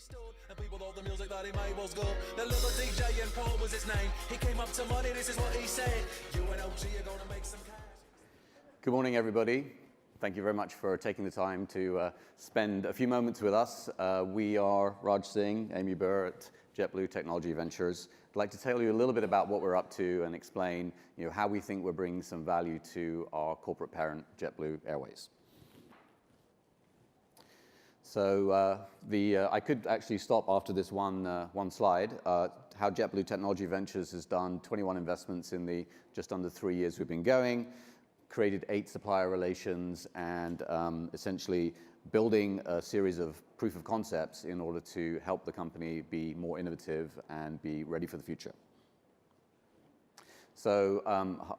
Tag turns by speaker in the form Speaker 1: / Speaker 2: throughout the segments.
Speaker 1: stood, and people thought the music that he made was good. The little DJ and Paul was his name. He came up to money, this is what he said. You and OG are gonna make some cash.
Speaker 2: Good morning, everybody. Thank you very much for taking the time to spend a few moments with us. We are Raj Singh, Amy Burr at JetBlue Tech Ventures. I'd like to tell you a little bit about what we're up to and explain, how we think we're bringing some value to our corporate parent, JetBlue Airways. So I could actually stop after this one slide. How JetBlue Technology Ventures has done 21 investments in the just under 3 years we've been going, created 8 supplier relations, and essentially building a series of proof of concepts in order to help the company be more innovative and be ready for the future. So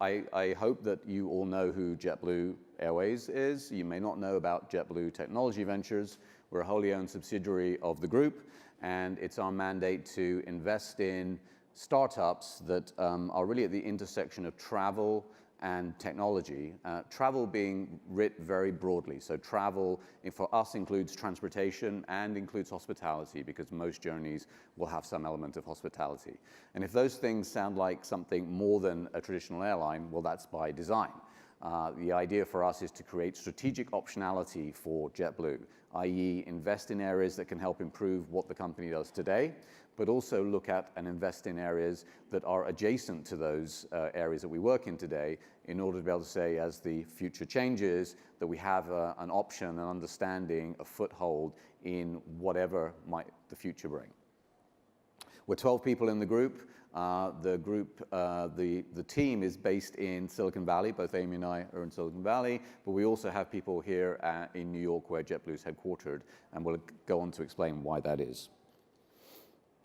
Speaker 2: I hope that you all know who JetBlue Airways is. You may not know about JetBlue Technology Ventures. We're a wholly owned subsidiary of the group, and it's our mandate to invest in startups that are really at the intersection of travel and technology. Travel being writ very broadly. So travel for us includes transportation and includes hospitality, because most journeys will have some element of hospitality. And if those things sound like something more than a traditional airline, well, that's by design. The idea for us is to create strategic optionality for JetBlue, i.e. invest in areas that can help improve what the company does today, but also look at and invest in areas that are adjacent to those areas that we work in today, in order to be able to say, as the future changes, that we have an option, an understanding, a foothold in whatever might the future bring. We're 12 people in the group. The team is based in Silicon Valley. Both Amy and I are in Silicon Valley, but we also have people here in New York, where JetBlue is headquartered, and we'll go on to explain why that is.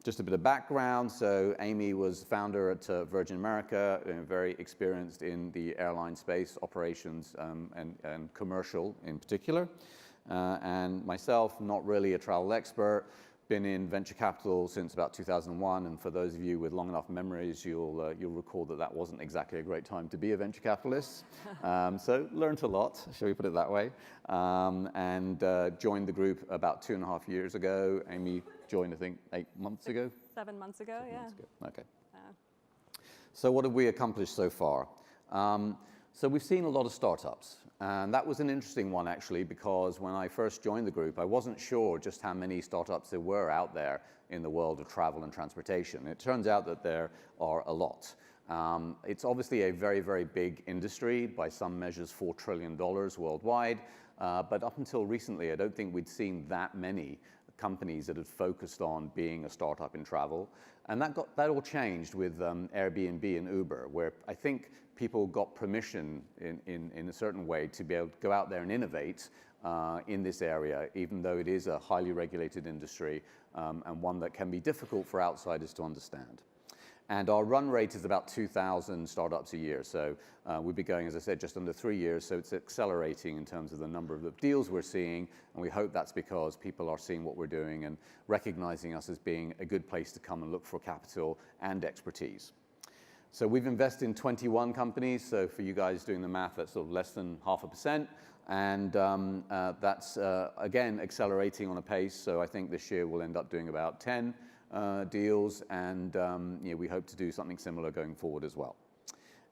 Speaker 2: Just a bit of background. So Amy was founder at Virgin America, very experienced in the airline space, operations and commercial in particular. And myself, not really a travel expert. Been in venture capital since about 2001, and for those of you with long enough memories, you'll recall that wasn't exactly a great time to be a venture capitalist. So learned a lot, shall we put it that way, and joined the group about 2.5 years ago. Amy joined, I think, 8 months ago?
Speaker 3: 7 months ago, yeah.
Speaker 2: 7 months ago. Okay. So what have we accomplished so far? So we've seen a lot of startups, and that was an interesting one, actually, because when I first joined the group, I wasn't sure just how many startups there were out there in the world of travel and transportation. It turns out that there are a lot. It's obviously a very, very big industry, by some measures $4 trillion worldwide, but up until recently, I don't think we'd seen that many companies that had focused on being a startup in travel. And that all changed with Airbnb and Uber, where I think people got permission in a certain way to be able to go out there and innovate in this area, even though it is a highly regulated industry and one that can be difficult for outsiders to understand. And our run rate is about 2,000 startups a year. So we've been going, as I said, just under 3 years. So it's accelerating in terms of the number of deals we're seeing. And we hope that's because people are seeing what we're doing and recognizing us as being a good place to come and look for capital and expertise. So we've invested in 21 companies. So for you guys doing the math, that's sort of less than 0.5%. And that's, again, accelerating on a pace. So I think this year we'll end up doing about 10 deals, and we hope to do something similar going forward as well.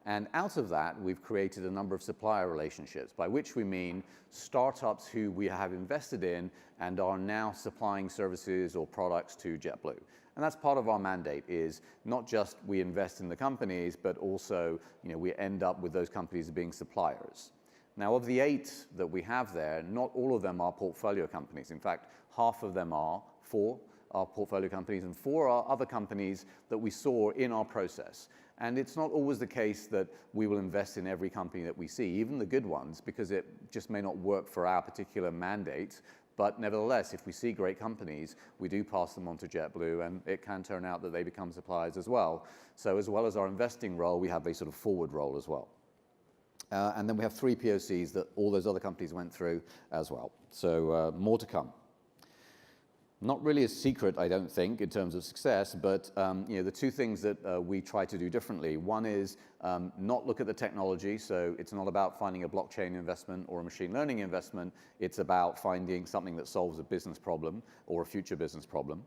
Speaker 2: And out of that, we've created a number of supplier relationships, by which we mean startups who we have invested in and are now supplying services or products to JetBlue. And that's part of our mandate, is not just we invest in the companies, but also we end up with those companies being suppliers. Now, of the 8 that we have there, not all of them are portfolio companies. In fact, half of them are 4 are portfolio companies, and 4 are other companies that we saw in our process. And it's not always the case that we will invest in every company that we see, even the good ones, because it just may not work for our particular mandate. But nevertheless, if we see great companies, we do pass them on to JetBlue, and it can turn out that they become suppliers as well. So as well as our investing role, we have a sort of forward role as well. And then we have 3 POCs that all those other companies went through as well. So more to come. Not really a secret, I don't think, in terms of success, but the two things that we try to do differently. One is not look at the technology, so it's not about finding a blockchain investment or a machine learning investment. It's about finding something that solves a business problem or a future business problem.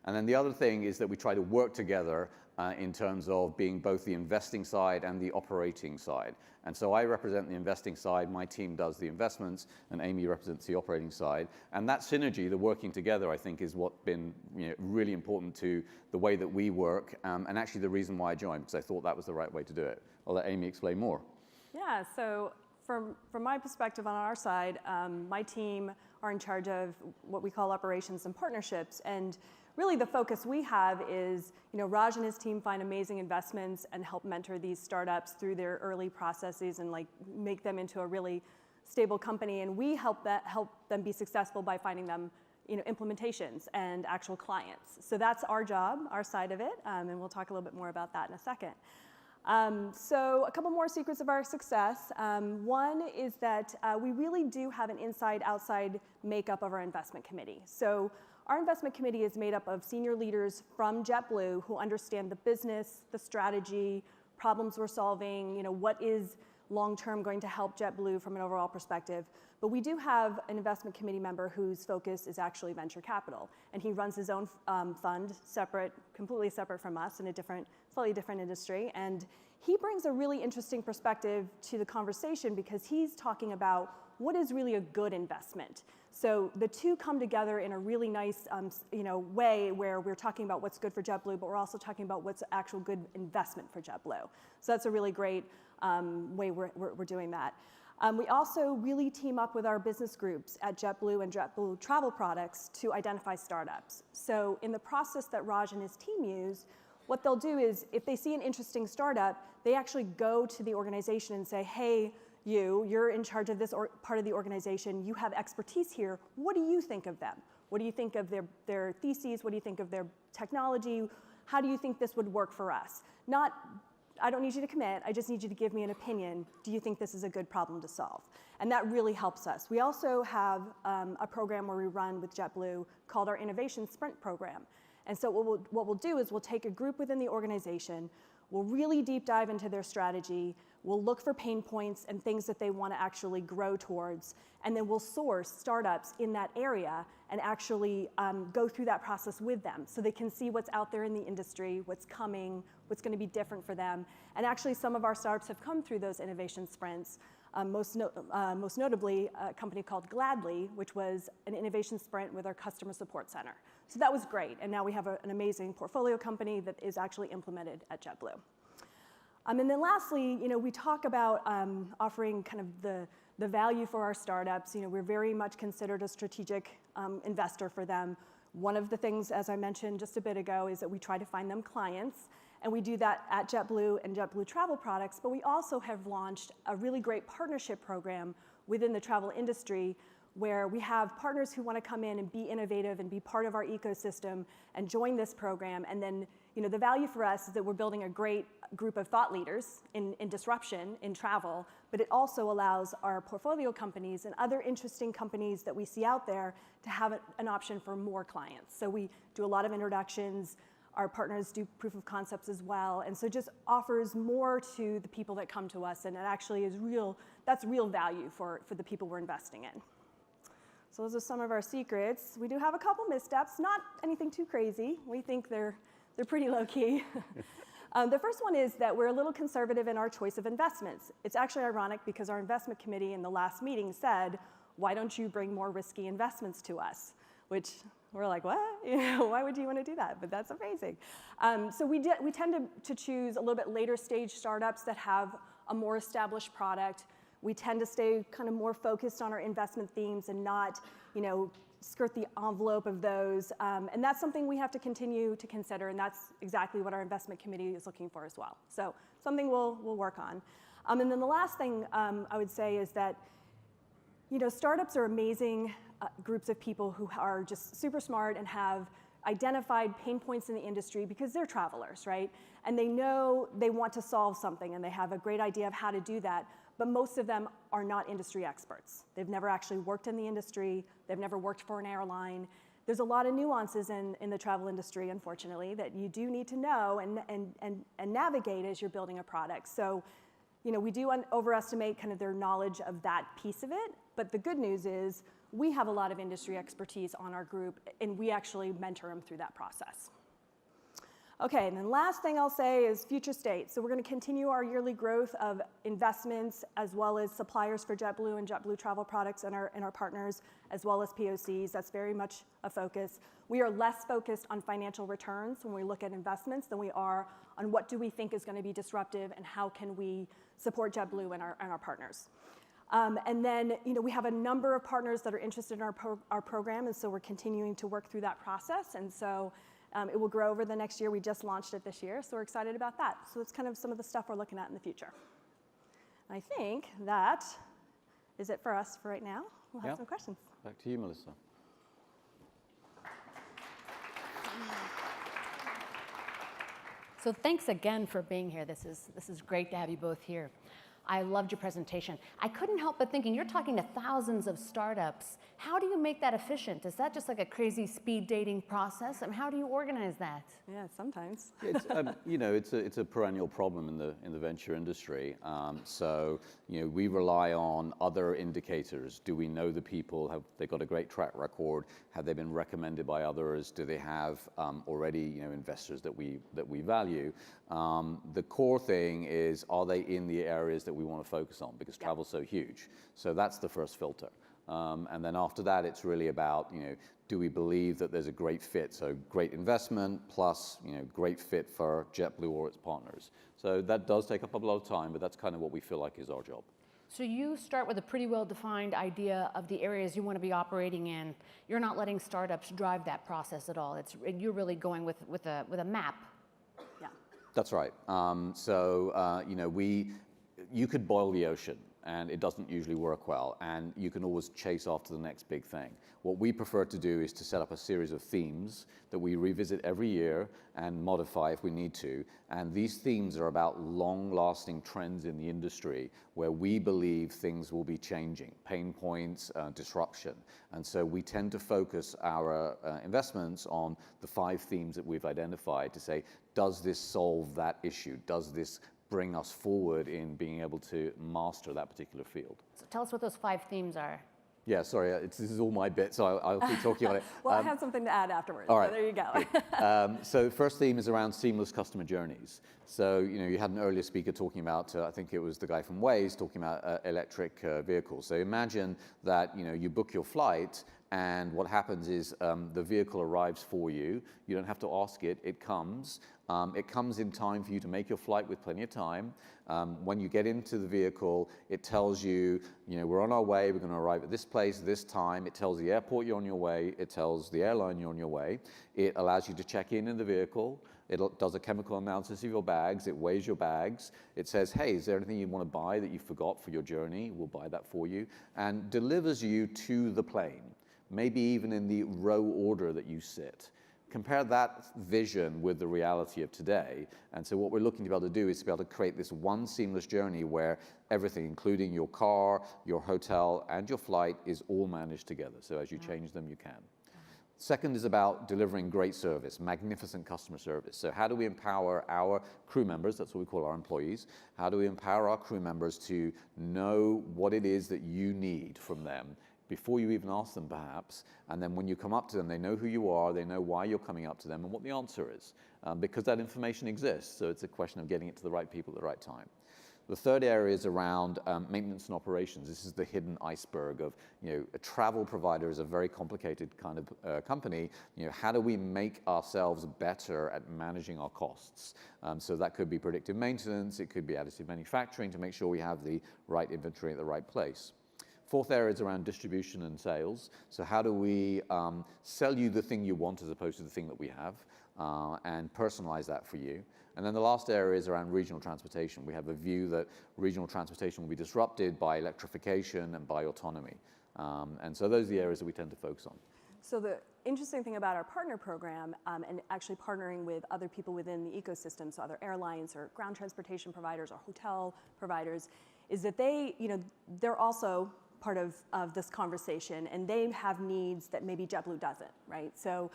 Speaker 2: And then the other thing is that we try to work together in terms of being both the investing side and the operating side. And so I represent the investing side, my team does the investments, and Amy represents the operating side. And that synergy, the working together, I think is what's been really important to the way that we work, and actually the reason why I joined, because I thought that was the right way to do it. I'll let Amy explain more.
Speaker 3: Yeah, so from my perspective on our side, my team are in charge of what we call operations and partnerships. And really the focus we have is, Raj and his team find amazing investments and help mentor these startups through their early processes and make them into a really stable company. And we help them be successful by finding them, implementations and actual clients. So that's our job, our side of it. And we'll talk a little bit more about that in a second. So a couple more secrets of our success. One is that we really do have an inside-outside makeup of our investment committee. So our investment committee is made up of senior leaders from JetBlue who understand the business, the strategy, problems we're solving, what is long-term going to help JetBlue from an overall perspective. But we do have an investment committee member whose focus is actually venture capital. And he runs his own fund, completely separate from us in a slightly different industry. And he brings a really interesting perspective to the conversation because he's talking about what is really a good investment. So the two come together in a really nice way where we're talking about what's good for JetBlue, but we're also talking about what's actual good investment for JetBlue. So that's a really great way we're doing that. We also really team up with our business groups at JetBlue and JetBlue Travel Products to identify startups. So in the process that Raj and his team use, what they'll do is if they see an interesting startup, they actually go to the organization and say, hey, you're in charge of this part of the organization. You have expertise here. What do you think of them? What do you think of their theses? What do you think of their technology? How do you think this would work for us? Not, I don't need you to commit. I just need you to give me an opinion. Do you think this is a good problem to solve? And that really helps us. We also have a program where we run with JetBlue called our Innovation Sprint Program. And so what we'll do is we'll take a group within the organization. We'll really deep dive into their strategy. We'll look for pain points and things that they want to actually grow towards. And then we'll source startups in that area and actually go through that process with them so they can see what's out there in the industry, what's coming, what's going to be different for them. And actually, some of our startups have come through those innovation sprints. Most notably, a company called Gladly, which was an innovation sprint with our customer support center. So that was great. And now we have an amazing portfolio company that is actually implemented at JetBlue. And then lastly, we talk about offering kind of the value for our startups. We're very much considered a strategic investor for them. One of the things, as I mentioned just a bit ago, is that we try to find them clients. And we do that at JetBlue and JetBlue Travel Products. But we also have launched a really great partnership program within the travel industry where we have partners who want to come in and be innovative and be part of our ecosystem and join this program. And then the value for us is that we're building a great group of thought leaders in disruption in travel, but it also allows our portfolio companies and other interesting companies that we see out there to have an option for more clients. So we do a lot of introductions. Our partners do proof of concepts as well. And so it just offers more to the people that come to us. And it actually is that's real value for the people we're investing in. So those are some of our secrets. We do have a couple missteps, not anything too crazy. We think they're pretty low key. The first one is that we're a little conservative in our choice of investments. It's actually ironic because our investment committee in the last meeting said, why don't you bring more risky investments to us? Which we're like, what? Why would you want to do that? But that's amazing. So we tend to choose a little bit later stage startups that have a more established product. We tend to stay kind of more focused on our investment themes and not, skirt the envelope of those. And that's something we have to continue to consider, and that's exactly what our investment committee is looking for as well. So something we'll work on. And then the last thing I would say is that, startups are amazing groups of people who are just super smart and have identified pain points in the industry because they're travelers, right? And they know they want to solve something, and they have a great idea of how to do that. But most of them are not industry experts. They've never actually worked in the industry. They've never worked for an airline. there's a lot of nuances in the travel industry, unfortunately, that you do need to know and navigate as you're building a product. So, we do overestimate kind of their knowledge of that piece of it, but the good news is we have a lot of industry expertise on our group, and we actually mentor them through that process. Okay, and then last thing I'll say is future state. So we're going to continue our yearly growth of investments as well as suppliers for JetBlue and JetBlue travel products and our partners, as well as POCs. That's very much a focus. We are less focused on financial returns when we look at investments than we are on what do we think is going to be disruptive and how can we support JetBlue and our partners. And then, we have a number of partners that are interested in our program, and so we're continuing to work through that process. And so it will grow over the next year. We just launched it this year, so we're excited about that. So it's kind of some of the stuff we're looking at in the future. And I think that is it for us for right now. We'll have some questions.
Speaker 2: Back to you, Melissa.
Speaker 4: So thanks again for being here. This is great to have you both here. I loved your presentation. I couldn't help but thinking, you're talking to thousands of startups. How do you make that efficient? Is that just like a crazy speed dating process? And how do you organize that?
Speaker 3: Yeah, sometimes.
Speaker 2: It's, it's a perennial problem in the venture industry. We rely on other indicators. Do we know the people? Have they got a great track record? Have they been recommended by others? Do they have already investors that we value? The core thing is, are they in the areas that we want to focus on? Because travel's so huge. So that's the first filter. And then after that, it's really about, do we believe that there's a great fit? So great investment plus, great fit for JetBlue or its partners. So that does take up a lot of time, but that's kind of what we feel like is our job.
Speaker 4: So you start with a pretty well-defined idea of the areas you want to be operating in. You're not letting startups drive that process at all. You're really going with a map.
Speaker 3: Yeah.
Speaker 2: That's right. You could boil the ocean, and it doesn't usually work well, and you can always chase after the next big thing. What we prefer to do is to set up a series of themes that we revisit every year and modify if we need to, and these themes are about long-lasting trends in the industry where we believe things will be changing, pain points, disruption, and so we tend to focus our investments on the 5 themes that we've identified to say, does this solve that issue? Does this bring us forward in being able to master that particular field?
Speaker 4: So tell us what those 5 themes are.
Speaker 2: Yeah, sorry, this is all my bit, so I'll keep talking on it.
Speaker 3: Well, I have something to add afterwards.
Speaker 2: All right.
Speaker 3: So there you go.
Speaker 2: So the first theme is around seamless customer journeys. So, you had an earlier speaker talking about, I think it was the guy from Waze, talking about electric vehicles. So imagine that, you book your flight, and what happens is the vehicle arrives for you. You don't have to ask it, it comes. It comes in time for you to make your flight with plenty of time. When you get into the vehicle, it tells you, we're on our way, we're going to arrive at this place, this time. It tells the airport you're on your way. It tells the airline you're on your way. It allows you to check in the vehicle. It does a chemical analysis of your bags. It weighs your bags. It says, hey, is there anything you want to buy that you forgot for your journey? We'll buy that for you. And delivers you to the plane, maybe even in the row order that you sit. Compare that vision with the reality of today. And so what we're looking to be able to do is to be able to create this one seamless journey where everything, including your car, your hotel, and your flight, is all managed together. So as you change them, you can. Second is about delivering great service, magnificent customer service. So how do we empower our crew members, that's what we call our employees, how do we empower our crew members to know what it is that you need from them before you even ask them perhaps, and then when you come up to them, they know who you are, they know why you're coming up to them and what the answer is, because that information exists, so it's a question of getting it to the right people at the right time. The third area is around maintenance and operations. This is the hidden iceberg of, a travel provider is a very complicated kind of company. How do we make ourselves better at managing our costs? So that could be predictive maintenance, it could be additive manufacturing to make sure we have the right inventory at the right place. Fourth area is around distribution and sales. So how do we sell you the thing you want as opposed to the thing that we have, and personalize that for you? And then the last area is around regional transportation. We have a view that regional transportation will be disrupted by electrification and by autonomy. And so those are the areas that we tend to focus on.
Speaker 3: So the interesting thing about our partner program, and actually partnering with other people within the ecosystem, so other airlines or ground transportation providers or hotel providers, is that they're also part of this conversation, and they have needs that maybe JetBlue doesn't, right? So,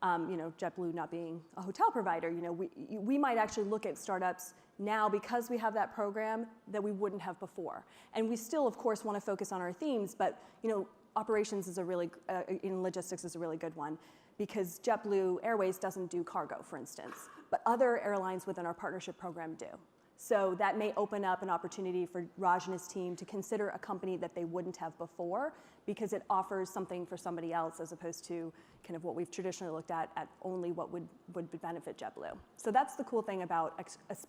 Speaker 3: JetBlue not being a hotel provider, we might actually look at startups now because we have that program that we wouldn't have before. And we still, of course, want to focus on our themes, but operations is in logistics is a really good one, because JetBlue Airways doesn't do cargo, for instance, but other airlines within our partnership program do. So that may open up an opportunity for Raj and his team to consider a company that they wouldn't have before, because it offers something for somebody else as opposed to kind of what we've traditionally looked at only what would benefit JetBlue. So that's the cool thing about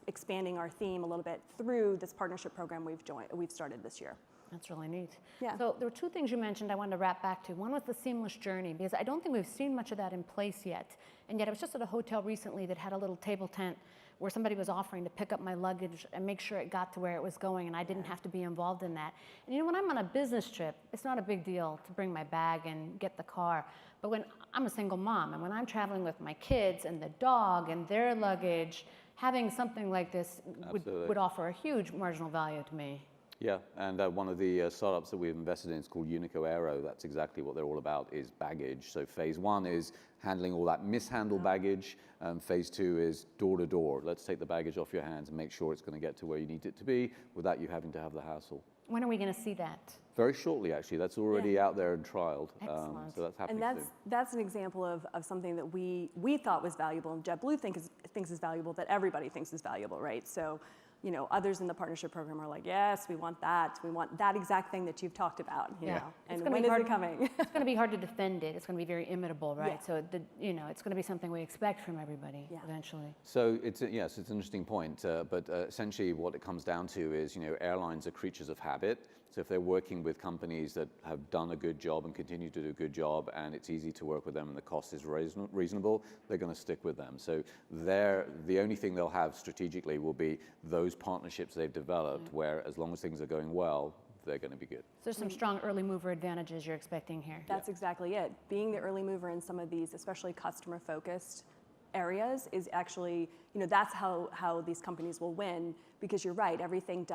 Speaker 3: expanding our theme a little bit through this partnership program we've started this year.
Speaker 4: That's really neat.
Speaker 3: Yeah.
Speaker 4: So there were two things you mentioned I wanted to wrap back to. One was the seamless journey, because I don't think we've seen much of that in place yet. And yet I was just at a hotel recently that had a little table tent where somebody was offering to pick up my luggage and make sure it got to where it was going, and I didn't have to be involved in that. And when I'm on a business trip, it's not a big deal to bring my bag and get the car. But when I'm a single mom, and when I'm traveling with my kids and the dog and their luggage, having something like this would offer a huge marginal value to me.
Speaker 2: Yeah, and one of the startups that we've invested in is called Unico Aero. That's exactly what they're all about, is baggage. So phase one is handling all that mishandled baggage. Phase two is door to door. Let's take the baggage off your hands and make sure it's going to get to where you need it to be without you having to have the hassle.
Speaker 4: When are we going to see that?
Speaker 2: Very shortly, actually. That's already out there and trialed.
Speaker 4: Excellent.
Speaker 2: So that's happening
Speaker 3: And
Speaker 2: soon.
Speaker 3: that's an example of something that we thought was valuable and JetBlue thinks is valuable, that everybody thinks is valuable, right? So, others in the partnership program are like, yes, we want that exact thing that you've talked about, you know. And when is it coming?
Speaker 4: It's going to be hard to defend it. It's going to be very imitable, right?
Speaker 3: Yeah.
Speaker 4: So it's going to be something we expect from everybody eventually.
Speaker 2: So it's an interesting point, but essentially what it comes down to is, airlines are creatures of habit. So if they're working with companies that have done a good job and continue to do a good job, and it's easy to work with them and the cost is reasonable, they're going to stick with them. So the only thing they'll have strategically will be those partnerships they've developed, where as long as things are going well, they're going to be good.
Speaker 4: So there's some strong early mover advantages you're expecting here.
Speaker 3: That's exactly it. Being the early mover in some of these, especially customer-focused areas, is actually, that's how these companies will win, because you're right, everything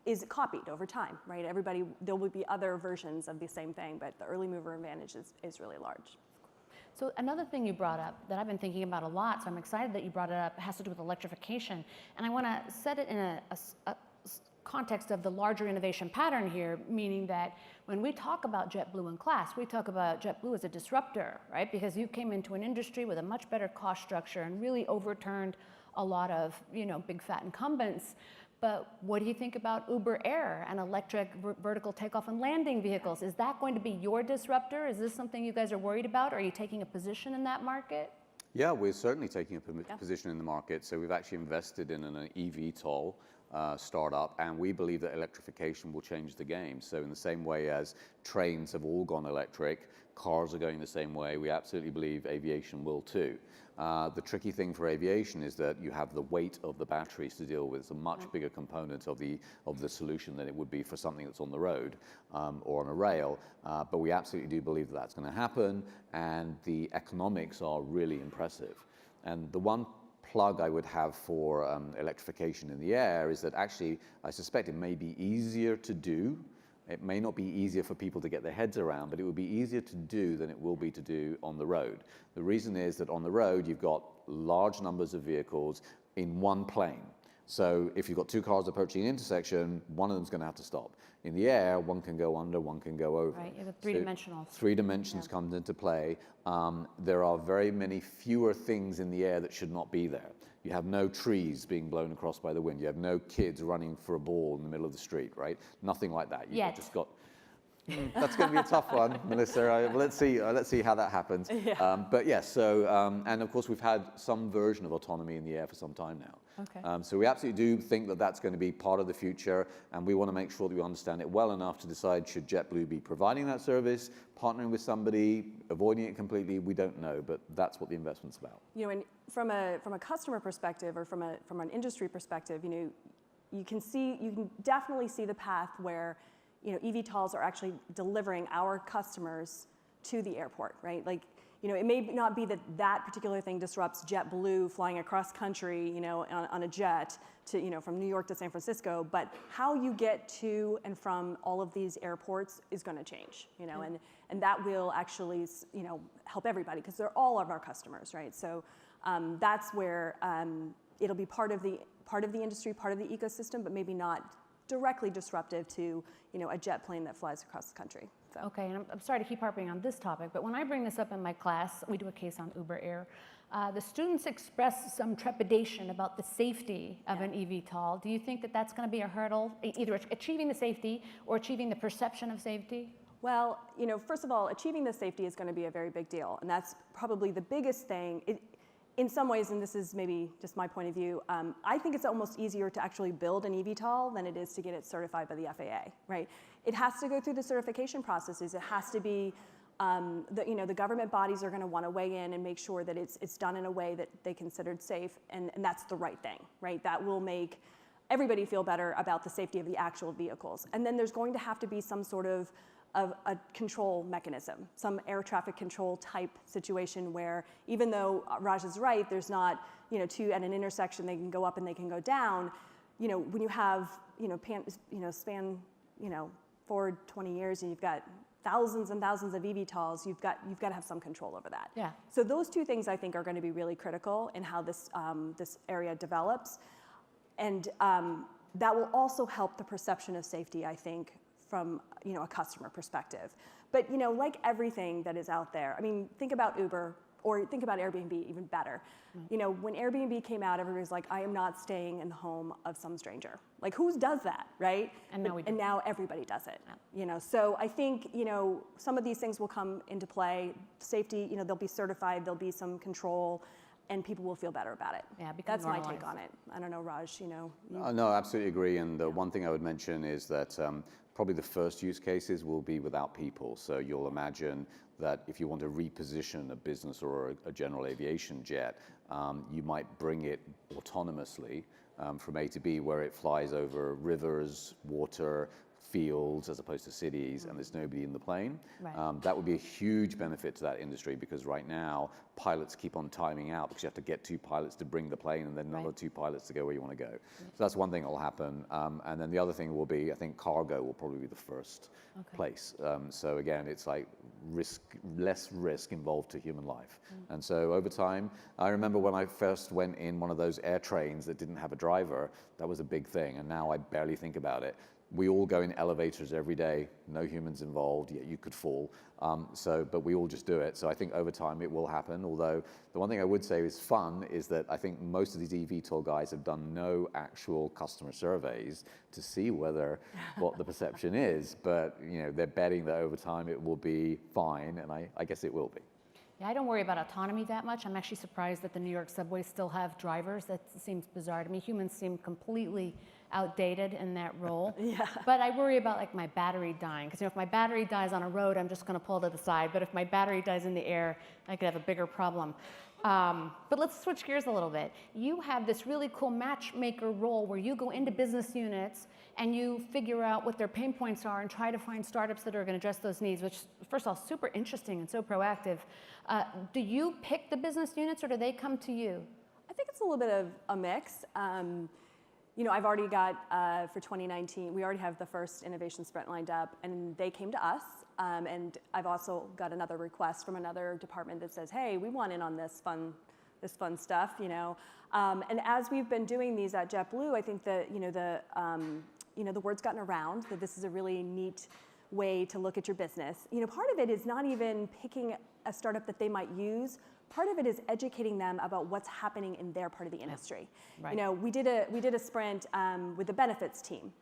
Speaker 3: is copied over time, right? There will be other versions of the same thing, but the early mover advantage is really large.
Speaker 4: So another thing you brought up that I've been thinking about a lot, so I'm excited that you brought it up, has to do with electrification. And I want to set it in a context of the larger innovation pattern here, meaning that when we talk about JetBlue in class, we talk about JetBlue as a disruptor, right? Because you came into an industry with a much better cost structure and really overturned a lot of, big fat incumbents. But what do you think about Uber Air and electric vertical takeoff and landing vehicles? Is that going to be your disruptor? Is this something you guys are worried about? Are you taking a position in that market?
Speaker 2: Yeah, we're certainly taking a position in the market. So we've actually invested in an eVTOL startup, and we believe that electrification will change the game. So in the same way as trains have all gone electric, cars are going the same way, we absolutely believe aviation will too. The tricky thing for aviation is that you have the weight of the batteries to deal with. It's a much bigger component of the solution than it would be for something that's on the road or on a rail. But we absolutely do believe that that's going to happen, and the economics are really impressive. And the one plug I would have for electrification in the air is that actually I suspect it may be easier to do. It may not be easier for people to get their heads around, but it would be easier to do than it will be to do on the road. The reason is that on the road, you've got large numbers of vehicles in one plane. So if you've got two cars approaching an intersection, one of them's going to have to stop. In the air, one can go under, one can go over.
Speaker 4: Right, you have three-dimensional.
Speaker 2: So three dimensions comes into play. There are very many fewer things in the air that should not be there. You have no trees being blown across by the wind. You have no kids running for a ball in the middle of the street, right? Nothing like that. You've just got. That's going to be a tough one, Melissa. Let's see how that happens.
Speaker 3: Yeah.
Speaker 2: But yes, so and of course we've had some version of autonomy in the air for some time now.
Speaker 4: Okay.
Speaker 2: So we absolutely do think that that's going to be part of the future, and we want to make sure that we understand it well enough to decide, should JetBlue be providing that service, partnering with somebody, avoiding it completely? We don't know, but that's what the investment's about.
Speaker 3: And from a customer perspective, or from an industry perspective, you can definitely see the path where eVTOLs are actually delivering our customers to the airport, right? Like, it may not be that that particular thing disrupts JetBlue flying across country, on a jet to, from New York to San Francisco, but how you get to and from all of these airports is going to change, and that will actually, help everybody because they're all of our customers, right? So that's where it'll be part of the industry, part of the ecosystem, but maybe not directly disruptive to, a jet plane that flies across the country. So.
Speaker 4: Okay, and I'm sorry to keep harping on this topic, but when I bring this up in my class, we do a case on Uber Air, the students express some trepidation about the safety of an eVTOL. Do you think that that's going to be a hurdle, either achieving the safety or achieving the perception of safety?
Speaker 3: Well, first of all, achieving the safety is going to be a very big deal, and that's probably the biggest thing. In some ways, and this is maybe just my point of view, I think it's almost easier to actually build an eVTOL than it is to get it certified by the FAA, right? It has to go through the certification processes. It has to be, the government bodies are going to want to weigh in and make sure that it's done in a way that they considered safe, and that's the right thing, right? That will make everybody feel better about the safety of the actual vehicles. And then there's going to have to be some sort of a control mechanism, some air traffic control type situation where even though Raj is right, there's not, two at an intersection, they can go up and they can go down. When you have, span, forward 20 years and you've got thousands and thousands of eVTOLs, you've got to have some control over that.
Speaker 4: Yeah.
Speaker 3: So those two things I think are going to be really critical in how this area develops, and that will also help the perception of safety, I think, from a customer perspective. But like everything that is out there, I mean, think about Uber or think about Airbnb, even better. When Airbnb came out, everybody was like, I am not staying in the home of some stranger. Like, who does that, right?
Speaker 4: And now we do.
Speaker 3: And now everybody does it.
Speaker 4: Yeah.
Speaker 3: So I think some of these things will come into play. Safety, they'll be certified, there'll be some control, and people will feel better about it.
Speaker 4: Yeah,
Speaker 3: that's my
Speaker 4: normalized.
Speaker 3: take on it. I don't know, Raj.
Speaker 2: No, I absolutely agree. And the one thing I would mention is that probably the first use cases will be without people. So you'll imagine that if you want to reposition a business or a general aviation jet, you might bring it autonomously from A to B, where it flies over rivers, water, fields, as opposed to cities, and there's nobody in the plane.
Speaker 4: Right.
Speaker 2: That would be a huge benefit to that industry, because right now pilots keep on timing out because you have to get 2 pilots to bring the plane and then another 2 pilots to go where you want to go. So that's one thing that will happen. And then the other thing will be, I think cargo will probably be the first place. So again, it's like less risk involved to human life. And so over time, I remember when I first went in one of those air trains that didn't have a driver, that was a big thing. And now I barely think about it. We all go in elevators every day, no humans involved, yet you could fall. But we all just do it. So I think over time it will happen. Although the one thing I would say is fun is that I think most of these eVTOL guys have done no actual customer surveys to see what the perception is. But they're betting that over time it will be fine, and I guess it will be.
Speaker 4: Yeah, I don't worry about autonomy that much. I'm actually surprised that the New York subways still have drivers. That seems bizarre to me. Humans seem completely outdated in that role.
Speaker 3: Yeah.
Speaker 4: But I worry about like my battery dying, because if my battery dies on a road, I'm just going to pull to the side. But if my battery dies in the air, I could have a bigger problem. But let's switch gears a little bit. You have this really cool matchmaker role where you go into business units and you figure out what their pain points are and try to find startups that are going to address those needs, which, first of all, super interesting and so proactive. Do you pick the business units, or do they come to you?
Speaker 3: I think it's a little bit of a mix. I've already got, for 2019, we already have the first innovation sprint lined up, and they came to us. And I've also got another request from another department that says, hey, we want in on this fun stuff, And as we've been doing these at JetBlue, I think that, the word's gotten around that this is a really neat way to look at your business. Part of it is not even picking a startup that they might use. Part of it is educating them about what's happening in their part of the industry.
Speaker 4: Right.
Speaker 3: We did a sprint with the benefits team.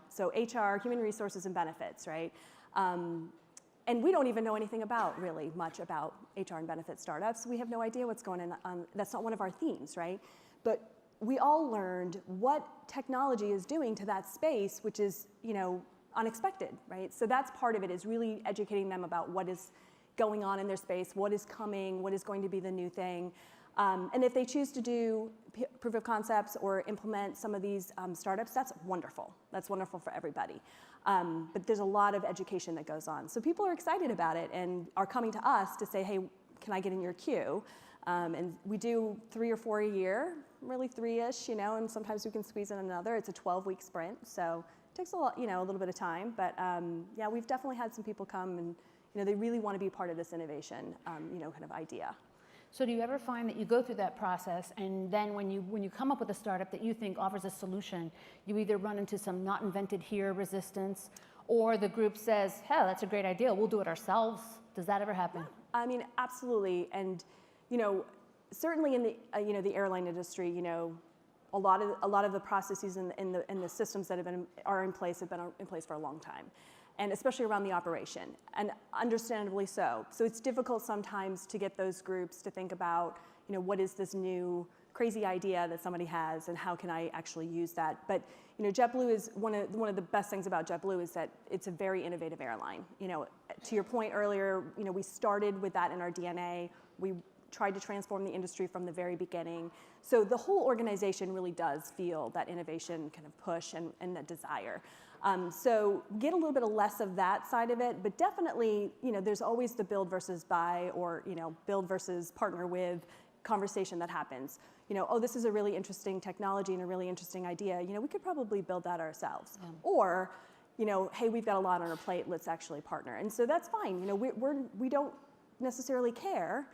Speaker 3: So HR, human resources, and benefits, right? And we don't even know anything really much about HR and benefits startups. We have no idea what's going on. That's not one of our themes, right? But we all learned what technology is doing to that space, which is, unexpected, right? So that's part of it, is really educating them about what is going on in their space, what is coming, what is going to be the new thing. And if they choose to do proof of concepts or implement some of these startups, that's wonderful. That's wonderful for everybody. But there's a lot of education that goes on. So people are excited about it and are coming to us to say, hey, can I get in your queue? And we do 3 or 4 a year, really 3-ish, and sometimes we can squeeze in another. It's a 12-week sprint, so it takes a lot, a little bit of time. But yeah, we've definitely had some people come and they really want to be part of this innovation, kind of idea.
Speaker 4: So do you ever find that you go through that process and then when you come up with a startup that you think offers a solution, you either run into some not invented here resistance, or the group says, hell, that's a great idea, we'll do it ourselves? Does that ever happen?
Speaker 3: I mean, absolutely. And certainly in the the airline industry, a lot of the processes and the systems that are in place have been in place for a long time, and especially around the operation, and understandably so. So it's difficult sometimes to get those groups to think about, what is this new crazy idea that somebody has, and how can I actually use that? But JetBlue is one of the best things about JetBlue is that it's a very innovative airline. To your point earlier, we started with that in our DNA. We tried to transform the industry from the very beginning. So the whole organization really does feel that innovation kind of push and that desire. So get a little bit of less of that side of it, but definitely, there's always the build versus buy, or, build versus partner with conversation that happens. Oh, this is a really interesting technology and a really interesting idea. We could probably build that ourselves. Yeah. Or, hey, we've got a lot on our plate, let's actually partner. And so that's fine. We don't necessarily care.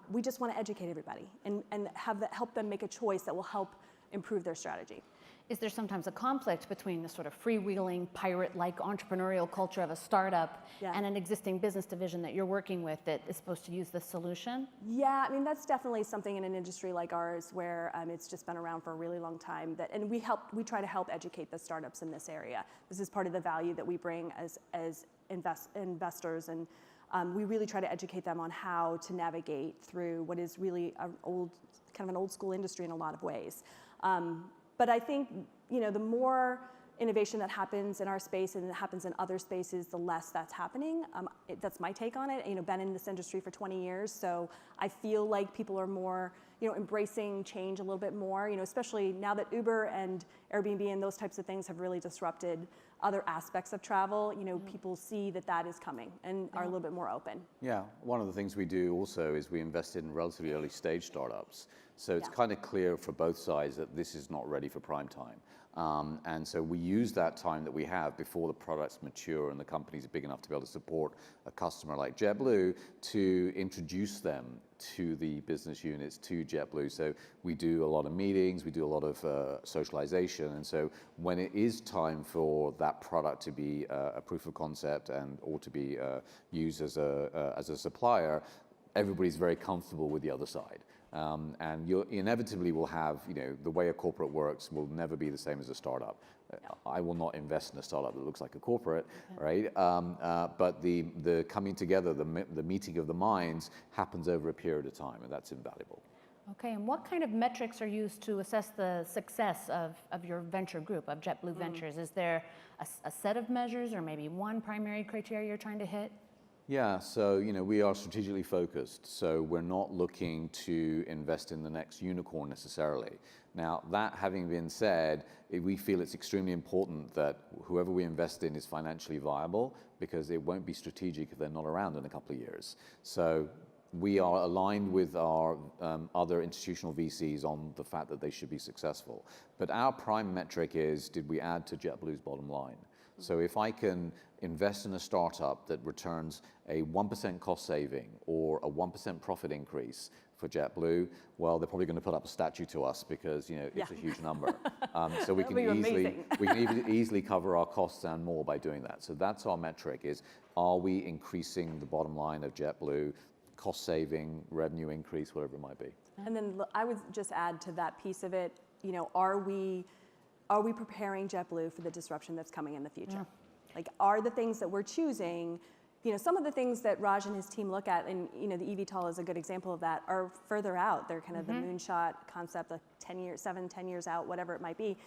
Speaker 3: We just want to educate everybody and help them make a choice that will help improve their strategy.
Speaker 4: Is there sometimes a conflict between the sort of freewheeling, pirate-like entrepreneurial culture of a startup and an existing business division that you're working with that is supposed to use this solution? Yeah,
Speaker 3: I mean, that's definitely something in an industry like ours where it's just been around for a really long time. And we try to help educate the startups in this area. This is part of the value that we bring as investors, and we really try to educate them on how to navigate through what is really kind of an old school industry in a lot of ways. But I think, the more innovation that happens in our space and it happens in other spaces, the less that's happening. That's my take on it. Been in this industry for 20 years, so I feel like people are more, embracing change a little bit more, especially now that Uber and Airbnb and those types of things have really disrupted other aspects of travel. People see that is coming and are a little bit more open.
Speaker 2: Yeah, one of the things we do also is we invest in relatively early stage startups. So it's kind of clear for both sides that this is not ready for prime time. And so we use that time that we have before the product's mature and the company's big enough to be able to support a customer like JetBlue to introduce them to the business units, to JetBlue. So we do a lot of meetings, we do a lot of socialization. And so when it is time for that product to be a proof of concept or to be used as a supplier, everybody's very comfortable with the other side. And you inevitably will have, the way a corporate works will never be the same as a startup. I will not invest in a startup that looks like a corporate, right? But the coming together, the meeting of the minds happens over a period of time, and that's invaluable.
Speaker 4: Okay, and what kind of metrics are used to assess the success of your venture group, of JetBlue Ventures? Is there a set of measures or maybe one primary criteria you're trying to hit?
Speaker 2: Yeah, so we are strategically focused, so we're not looking to invest in the next unicorn necessarily. Now, that having been said, we feel it's extremely important that whoever we invest in is financially viable, because it won't be strategic if they're not around in a couple of years. So we are aligned with our other institutional VCs on the fact that they should be successful. But our prime metric is, did we add to JetBlue's bottom line? So if I can invest in a startup that returns a 1% cost saving or a 1% profit increase for JetBlue, well, they're probably going to put up a statue to us because it's a huge number. So we can easily cover our costs and more by doing that. So that's our metric: is are we increasing the bottom line of JetBlue, cost saving, revenue increase, whatever it might be.
Speaker 3: And then I would just add to that piece of it, are we preparing JetBlue for the disruption that's coming in the future? Yeah. Like, are the things that we're choosing, some of the things that Raj and his team look at, and the eVTOL is a good example of that, are further out. They're kind of the moonshot concept, like 10 years out, whatever it might be.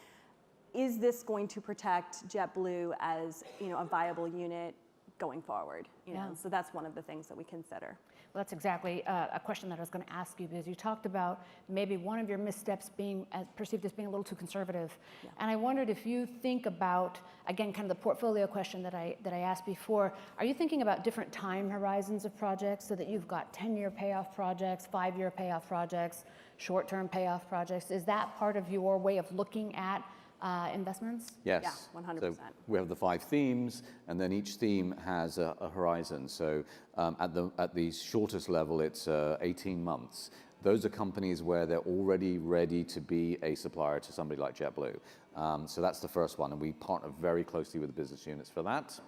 Speaker 3: Is this going to protect JetBlue as a viable unit going forward. You know?
Speaker 4: Yeah.
Speaker 3: So that's one of the things that we consider.
Speaker 4: Well, that's exactly a question that I was going to ask you, because you talked about maybe one of your missteps being perceived as being a little too conservative.
Speaker 3: Yeah.
Speaker 4: And I wondered if you think about, again, kind of the portfolio question that I asked before, are you thinking about different time horizons of projects so that you've got 10-year payoff projects, 5-year payoff projects, short-term payoff projects? Is that part of your way of looking at investments?
Speaker 2: Yes.
Speaker 3: Yeah, 100%.
Speaker 2: So we have the 5 themes, and then each theme has a horizon. So at the shortest level, it's 18 months. Those are companies where they're already ready to be a supplier to somebody like JetBlue. So that's the first one, and we partner very closely with the business units for that.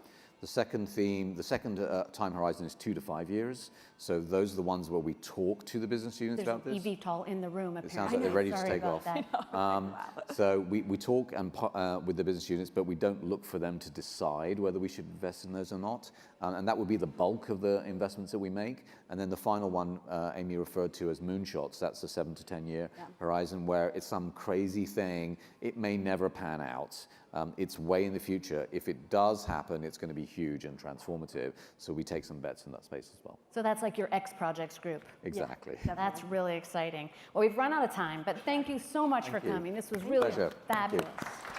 Speaker 2: The second theme, the second time horizon is 2 to 5 years. So those are the ones where we talk to the business units about this.
Speaker 4: There's an eVTOL in the room, apparently.
Speaker 2: It sounds like they're ready to
Speaker 4: Sorry
Speaker 2: take
Speaker 4: about
Speaker 2: off.
Speaker 4: that.
Speaker 2: So we talk with the business units, but we don't look for them to decide whether we should invest in those or not. And that would be the bulk of the investments that we make. And then the final one, Amy referred to as moonshots. That's the 7 to 10 year horizon, where it's some crazy thing. It may never pan out. It's way in the future. If it does happen, it's going to be huge and transformative. So we take some bets in that space as well.
Speaker 4: So that's like your X projects group.
Speaker 2: Exactly.
Speaker 3: Yeah,
Speaker 4: That's really exciting. Well, we've run out of time, but thank you so much for coming. This was really
Speaker 2: Pleasure. Thank you.
Speaker 4: fabulous.